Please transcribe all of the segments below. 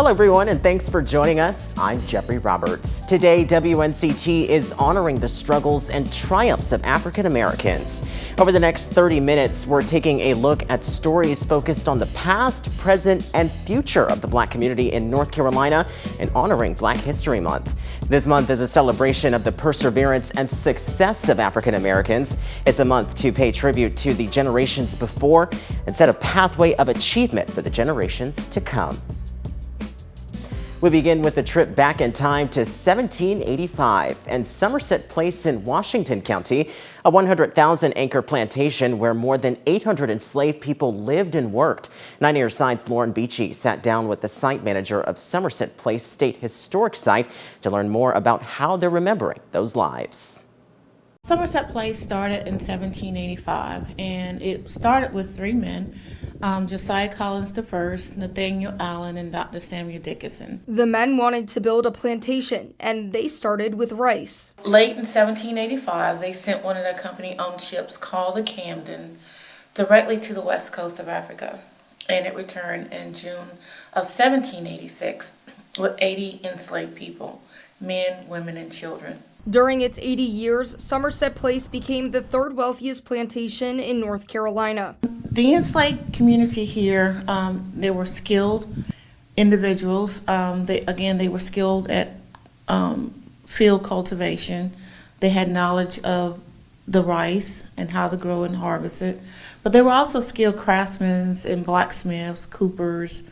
Hello, everyone, and thanks for joining us. I'm Jeffrey Roberts. Today, WNCT is honoring the struggles and triumphs of African Americans. Over the next 30 minutes, we're taking a look at stories focused on the past, present, and future of the Black community in North Carolina and honoring Black History Month. This month is a celebration of the perseverance and success of African Americans. It's a month to pay tribute to the generations before and set a pathway of achievement for the generations to come. We begin with a trip back in time to 1785 and Somerset Place in Washington County, a 100,000-acre plantation where more than 800 enslaved people lived and worked. 90 News Side's Lauren Beachy sat down with the site manager of Somerset Place State Historic Site to learn more about how they're remembering those lives. Somerset Place started in 1785, and it started with three men, Josiah Collins I, Nathaniel Allen, and Dr. Samuel Dickinson. The men wanted to build a plantation, and they started with rice. Late in 1785, they sent one of their company-owned ships called the Camden directly to the west coast of Africa, and it returned in June of 1786 with 80 enslaved people, men, women, and children. During its 80 years, Somerset Place became the third wealthiest plantation in North Carolina. The enslaved community here, they were skilled individuals. They were skilled at field cultivation. They had knowledge of the rice and how to grow and harvest it. But they were also skilled craftsmen and blacksmiths, coopers,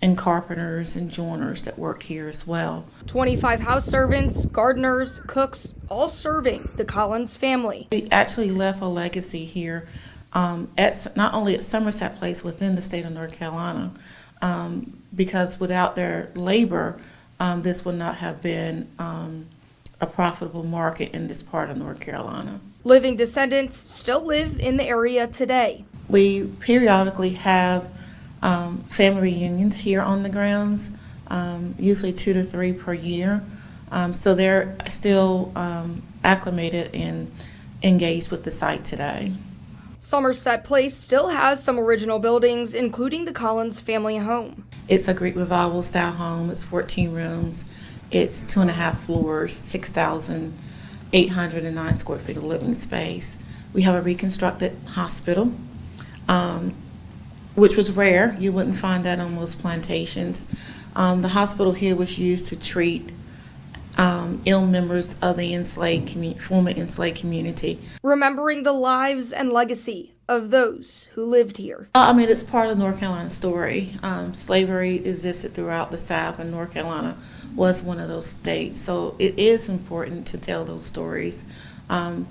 and carpenters and joiners that worked here as well. 25 house servants, gardeners, cooks, all serving the Collins family. They actually left a legacy here, not only at Somerset Place within the state of North Carolina, because without their labor, this would not have been a profitable market in this part of North Carolina. Living descendants still live in the area today. We periodically have family reunions here on the grounds, usually 2 to 3 per year. So they're still acclimated and engaged with the site today. Somerset Place still has some original buildings, including the Collins family home. It's a Greek Revival style home. It's 14 rooms. It's 2.5 floors, 6,809 square feet of living space. We have a reconstructed hospital, which was rare. You wouldn't find that on most plantations. The hospital here was used to treat ill members of the former enslaved community. Remembering the lives and legacy of those who lived here. It's part of North Carolina's story. Slavery existed throughout the South, and North Carolina was one of those states. So it is important to tell those stories of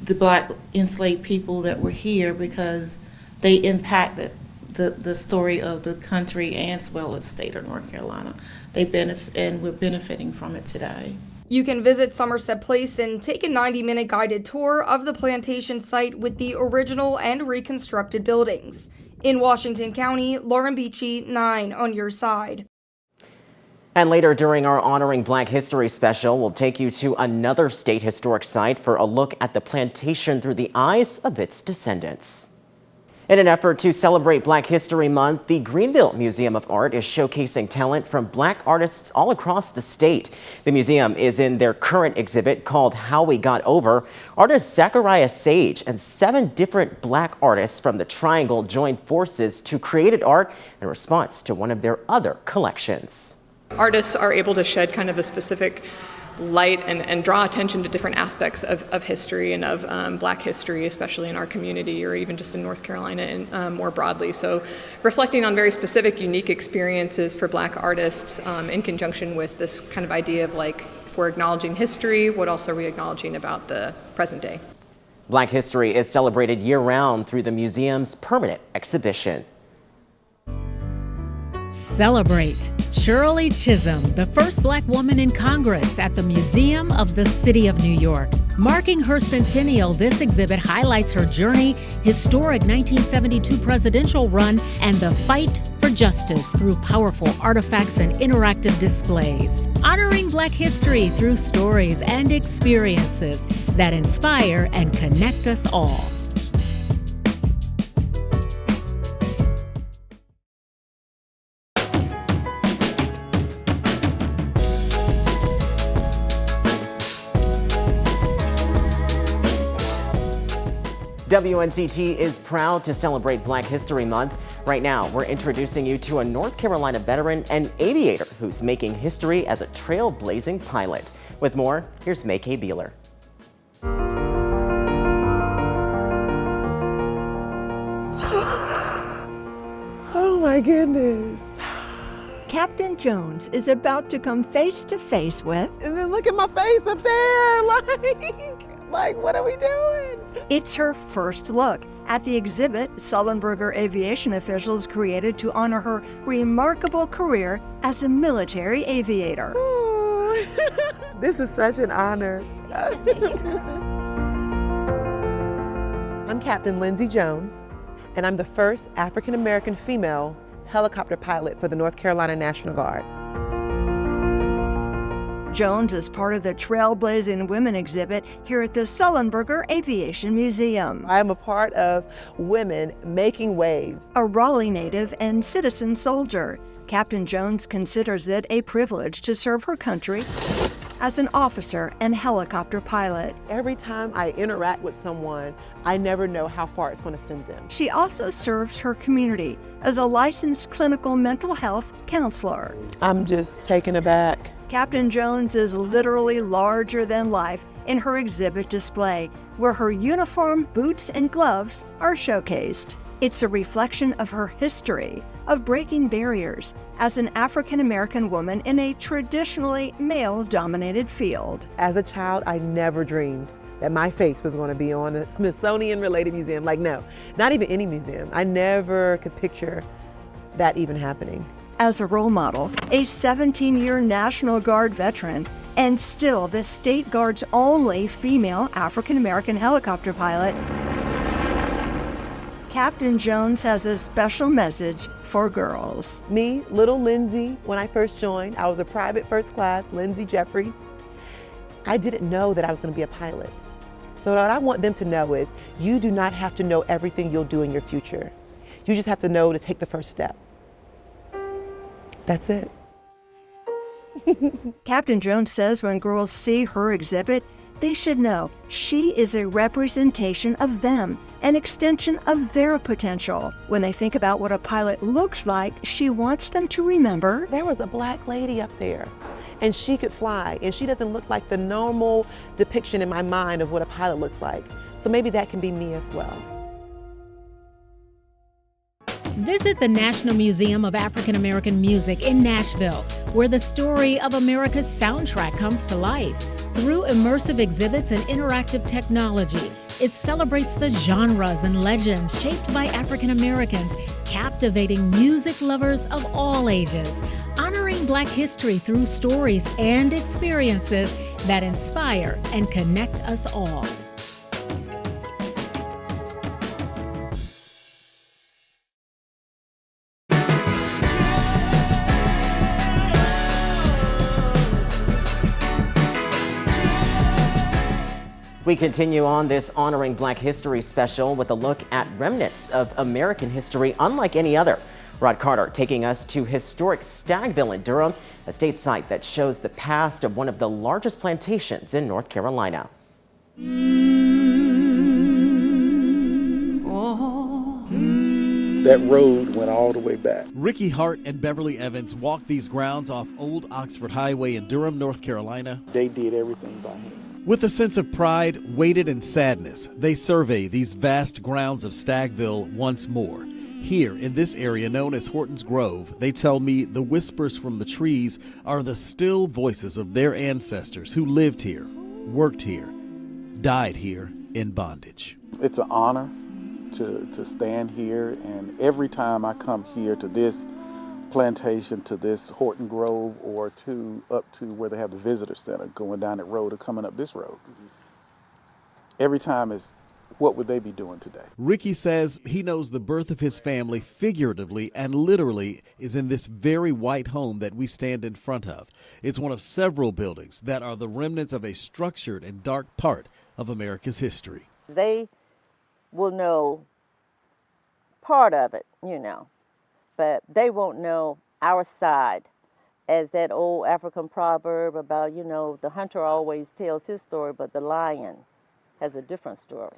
the Black enslaved people that were here, because they impacted the story of the country as well as the state of North Carolina. They benefit, and we're benefiting from it today. You can visit Somerset Place and take a 90-minute guided tour of the plantation site with the original and reconstructed buildings. In Washington County, Lauren Beachy, 9 on your side. And later during our Honoring Black History special, we'll take you to another state historic site for a look at the plantation through the eyes of its descendants. In an effort to celebrate Black History Month, the Greenville Museum of Art is showcasing talent from Black artists all across the state. The museum is in their current exhibit called How We Got Over. Artist Zachariah Sage and 7 different Black artists from the Triangle joined forces to create art in response to one of their other collections. Artists are able to shed kind of a specific light and draw attention to different aspects of history and of Black history, especially in our community or even just in North Carolina and more broadly. So reflecting on very specific, unique experiences for Black artists in conjunction with this kind of idea of, like, if we're acknowledging history, what else are we acknowledging about the present day? Black history is celebrated year-round through the museum's permanent exhibition. Celebrate Shirley Chisholm, the first Black woman in Congress at the Museum of the City of New York. Marking her centennial, this exhibit highlights her journey, historic 1972 presidential run, and the fight for justice through powerful artifacts and interactive displays. Honoring Black history through stories and experiences that inspire and connect us all. WNCT is proud to celebrate Black History Month. Right now, we're introducing you to a North Carolina veteran and aviator who's making history as a trailblazing pilot. With more, here's May K. Beeler. Oh my goodness. Captain Jones is about to come face to face with. And then look at my face up there. Like what are we doing? It's her first look at the exhibit Sullenberger aviation officials created to honor her remarkable career as a military aviator. Ooh. This is such an honor. I'm Captain Lindsay Jones, and I'm the first African-American female helicopter pilot for the North Carolina National Guard. Jones is part of the Trailblazing Women exhibit here at the Sullenberger Aviation Museum. I am a part of Women Making Waves. A Raleigh native and citizen soldier, Captain Jones considers it a privilege to serve her country as an officer and helicopter pilot. Every time I interact with someone, I never know how far it's going to send them. She also serves her community as a licensed clinical mental health counselor. I'm just taken aback. Captain Jones is literally larger than life in her exhibit display, where her uniform, boots, and gloves are showcased. It's a reflection of her history of breaking barriers as an African-American woman in a traditionally male-dominated field. As a child, I never dreamed that my face was going to be on a Smithsonian-related museum. Like, no, not even any museum. I never could picture that even happening. As a role model, a 17-year National Guard veteran, and still the State Guard's only female African-American helicopter pilot, Captain Jones has a special message for girls. Me, little Lindsay, when I first joined, I was a private first class, Lindsay Jeffries. I didn't know that I was going to be a pilot. So what I want them to know is you do not have to know everything you'll do in your future. You just have to know to take the first step. That's it. Captain Jones says when girls see her exhibit, they should know she is a representation of them, an extension of their potential. When they think about what a pilot looks like, she wants them to remember there was a black lady up there and she could fly, and she doesn't look like the normal depiction in my mind of what a pilot looks like. So maybe that can be me as well. Visit the National Museum of African American Music in Nashville, where the story of America's soundtrack comes to life. Through immersive exhibits and interactive technology, it celebrates the genres and legends shaped by African Americans, captivating music lovers of all ages, honoring Black history through stories and experiences that inspire and connect us all. We continue on this Honoring Black History special with a look at remnants of American history unlike any other. Rod Carter taking us to historic Staggville in Durham, a state site that shows the past of one of the largest plantations in North Carolina. That road went all the way back. Ricky Hart and Beverly Evans walked these grounds off Old Oxford Highway in Durham, North Carolina. They did everything by hand. With a sense of pride, weighted and sadness, they survey these vast grounds of Staggville once more. Here, in this area known as Horton's Grove, they tell me the whispers from the trees are the still voices of their ancestors who lived here, worked here, died here in bondage. It's an honor to stand here, and every time I come here to this plantation, to this Horton Grove, or up to where they have the visitor center, going down that road or coming up this road, every time is, what would they be doing today? Ricky says he knows the birth of his family figuratively and literally is in this very white home that we stand in front of. It's one of several buildings that are the remnants of a structured and dark part of America's history. They will know part of it, but they won't know our side. As that old African proverb about, the hunter always tells his story, but the lion has a different story.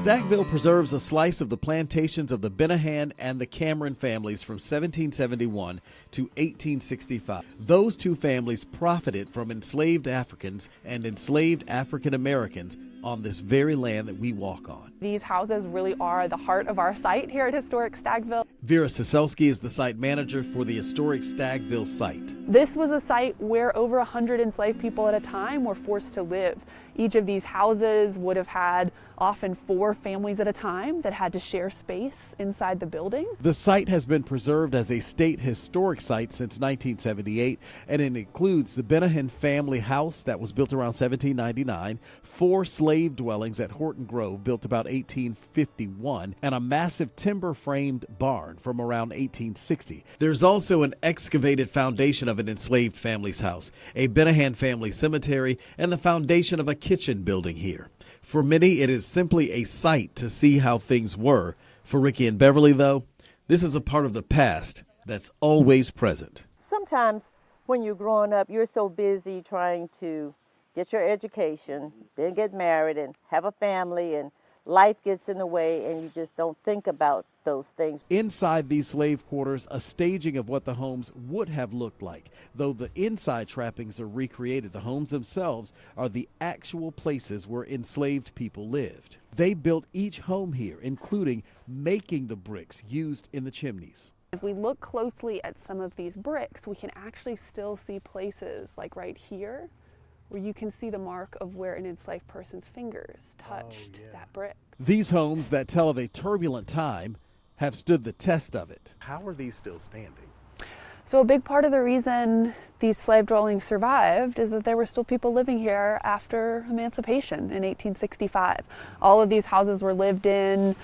Stackville preserves a slice of the plantations of the Benahan and the Cameron families from 1771 to 1865. Those two families profited from enslaved Africans and enslaved African Americans on this very land that we walk on. These houses really are the heart of our site here at Historic Stackville. Vera Siselski is the site manager for the Historic Stackville site. This was a site where over 100 enslaved people at a time were forced to live. Each of these houses would have had often 4 families at a time that had to share space inside the building. The site has been preserved as a state historic site since 1978, and it includes the Benahan family house that was built around 1799, 4 slave dwellings at Horton Grove built about 1851, and a massive timber-framed barn from around 1860. There's also an excavated foundation of an enslaved family's house, a Benahan family cemetery, and the foundation of a kitchen building here. For many, it is simply a sight to see how things were. For Ricky and Beverly, though, this is a part of the past that's always present. Sometimes when you're growing up, you're so busy trying to get your education, then get married and have a family, and life gets in the way and you just don't think about those things. Inside these slave quarters, a staging of what the homes would have looked like. Though the inside trappings are recreated, the homes themselves are the actual places where enslaved people lived. They built each home here, including making the bricks used in the chimneys. If we look closely at some of these bricks, we can actually still see places like right here where you can see the mark of where an enslaved person's fingers touched that brick. These homes that tell of a turbulent time have stood the test of it. How are these still standing? So a big part of the reason these slave dwellings survived is that there were still people living here after emancipation in 1865. All of these houses were lived in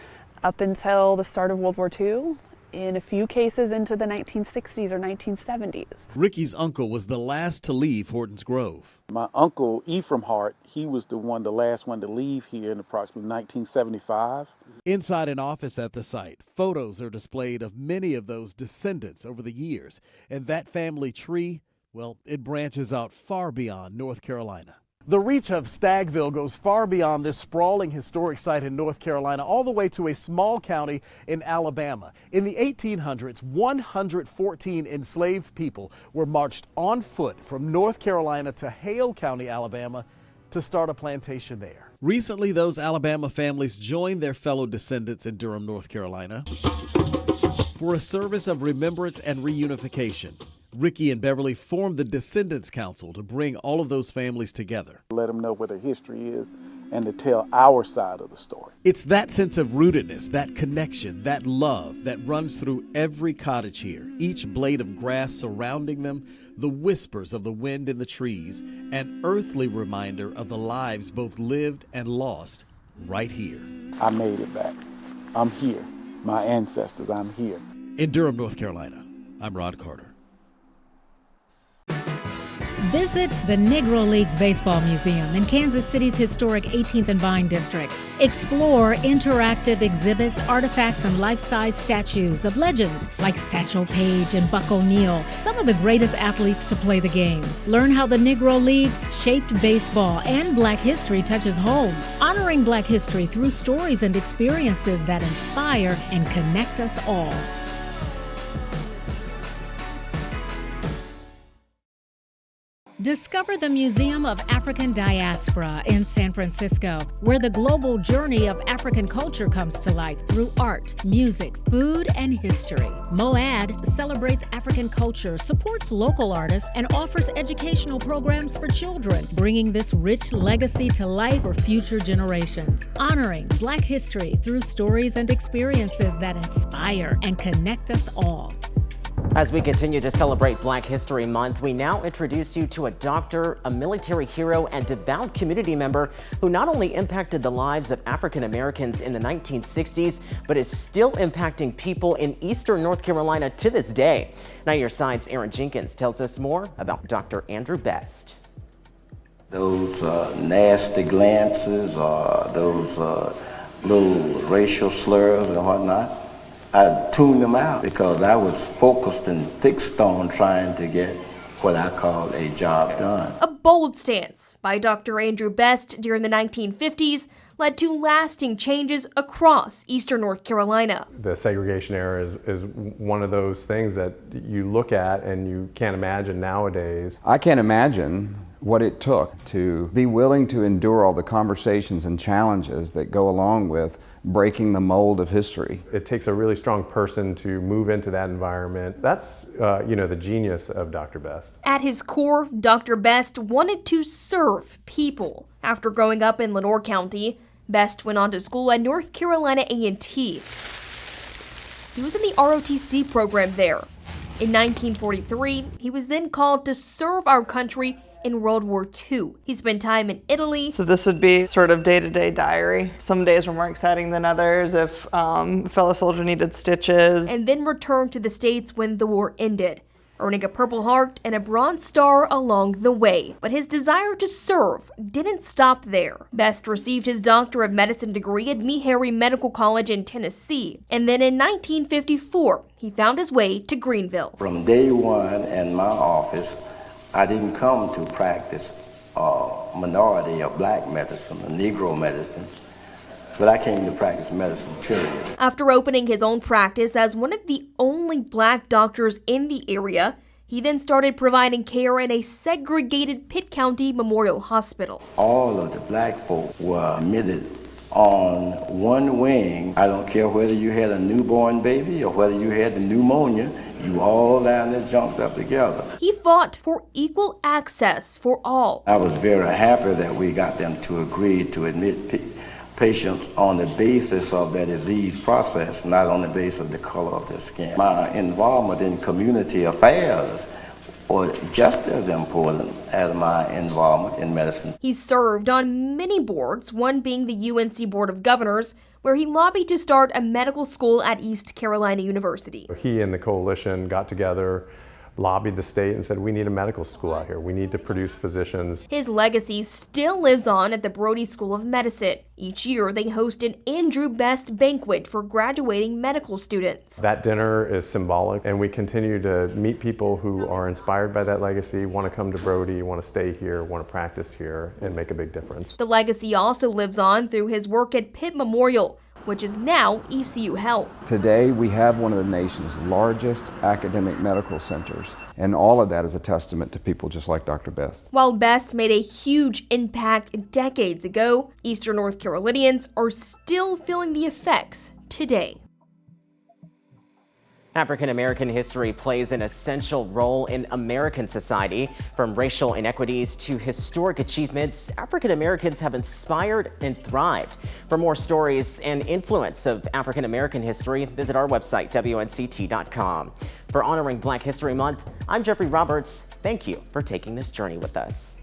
up until the start of World War II. In a few cases into the 1960s or 1970s. Ricky's uncle was the last to leave Hortons Grove. My uncle, Ephraim Hart, he was the last one to leave here in approximately 1975. Inside an office at the site, photos are displayed of many of those descendants over the years. And that family tree, well, it branches out far beyond North Carolina. The reach of Stackville goes far beyond this sprawling historic site in North Carolina, all the way to a small county in Alabama. In the 1800s, 114 enslaved people were marched on foot from North Carolina to Hale County, Alabama, to start a plantation there. Recently, those Alabama families joined their fellow descendants in Durham, North Carolina, for a service of remembrance and reunification. Ricky and Beverly formed the Descendants Council to bring all of those families together. Let them know what their history is and to tell our side of the story. It's that sense of rootedness, that connection, that love that runs through every cottage here. Each blade of grass surrounding them, the whispers of the wind in the trees, an earthly reminder of the lives both lived and lost right here. I made it back. I'm here. My ancestors, I'm here. In Durham, North Carolina, I'm Rod Carter. Visit the Negro Leagues Baseball Museum in Kansas City's historic 18th and Vine District. Explore interactive exhibits, artifacts, and life-size statues of legends like Satchel Paige and Buck O'Neil, some of the greatest athletes to play the game. Learn how the Negro Leagues shaped baseball and Black history touches home, honoring Black history through stories and experiences that inspire and connect us all. Discover the Museum of African Diaspora in San Francisco, where the global journey of African culture comes to life through art, music, food, and history. MOAD celebrates African culture, supports local artists, and offers educational programs for children, bringing this rich legacy to life for future generations, honoring Black history through stories and experiences that inspire and connect us all. As we continue to celebrate Black History Month, we now introduce you to a doctor, a military hero, and devout community member who not only impacted the lives of African Americans in the 1960s, but is still impacting people in Eastern North Carolina to this day. Now Your Side's Aaron Jenkins tells us more about Dr. Andrew Best. Those nasty glances or those little racial slurs and whatnot, I tuned them out because I was focused and fixed on trying to get what I call a job done. A bold stance by Dr. Andrew Best during the 1950s led to lasting changes across eastern North Carolina. The segregation era is one of those things that you look at and you can't imagine nowadays. I can't imagine what it took to be willing to endure all the conversations and challenges that go along with breaking the mold of history. It takes a really strong person to move into that environment. That's, the genius of Dr. Best. At his core, Dr. Best wanted to serve people. After growing up in Lenoir County, Best went on to school at North Carolina A&T. He was in the ROTC program there. In 1943, he was then called to serve our country in World War II. He spent time in Italy. So this would be sort of day-to-day diary. Some days were more exciting than others if a fellow soldier needed stitches. And then returned to the States when the war ended, earning a Purple Heart and a Bronze Star along the way. But his desire to serve didn't stop there. Best received his Doctor of Medicine degree at Meharry Medical College in Tennessee. And then in 1954, he found his way to Greenville. From day one in my office, I didn't come to practice minority or black medicine or Negro medicine, but I came to practice medicine, period. After opening his own practice as one of the only black doctors in the area, he then started providing care in a segregated Pitt County Memorial Hospital. All of the black folk were admitted on one wing. I don't care whether you had a newborn baby or whether you had the pneumonia, you all down there jumped up together. He fought for equal access for all. I was very happy that we got them to agree to admit patients on the basis of their disease process, not on the basis of the color of their skin. My involvement in community affairs was just as important as my involvement in medicine. He served on many boards, one being the UNC Board of Governors, where he lobbied to start a medical school at East Carolina University. He and the coalition got together, lobbied the state and said, we need a medical school out here. We need to produce physicians. His legacy still lives on at the Brody School of Medicine. Each year, they host an Andrew Best banquet for graduating medical students. That dinner is symbolic, and we continue to meet people who are inspired by that legacy, want to come to Brody, want to stay here, want to practice here, and make a big difference. The legacy also lives on through his work at Pitt Memorial, which is now ECU Health. Today, we have one of the nation's largest academic medical centers, and all of that is a testament to people just like Dr. Best. While Best made a huge impact decades ago, Eastern North Carolinians are still feeling the effects today. African American history plays an essential role in American society. From racial inequities to historic achievements, African Americans have inspired and thrived. For more stories and influence of African American history, visit our website, WNCT.com. For Honoring Black History Month, I'm Jeffrey Roberts. Thank you for taking this journey with us.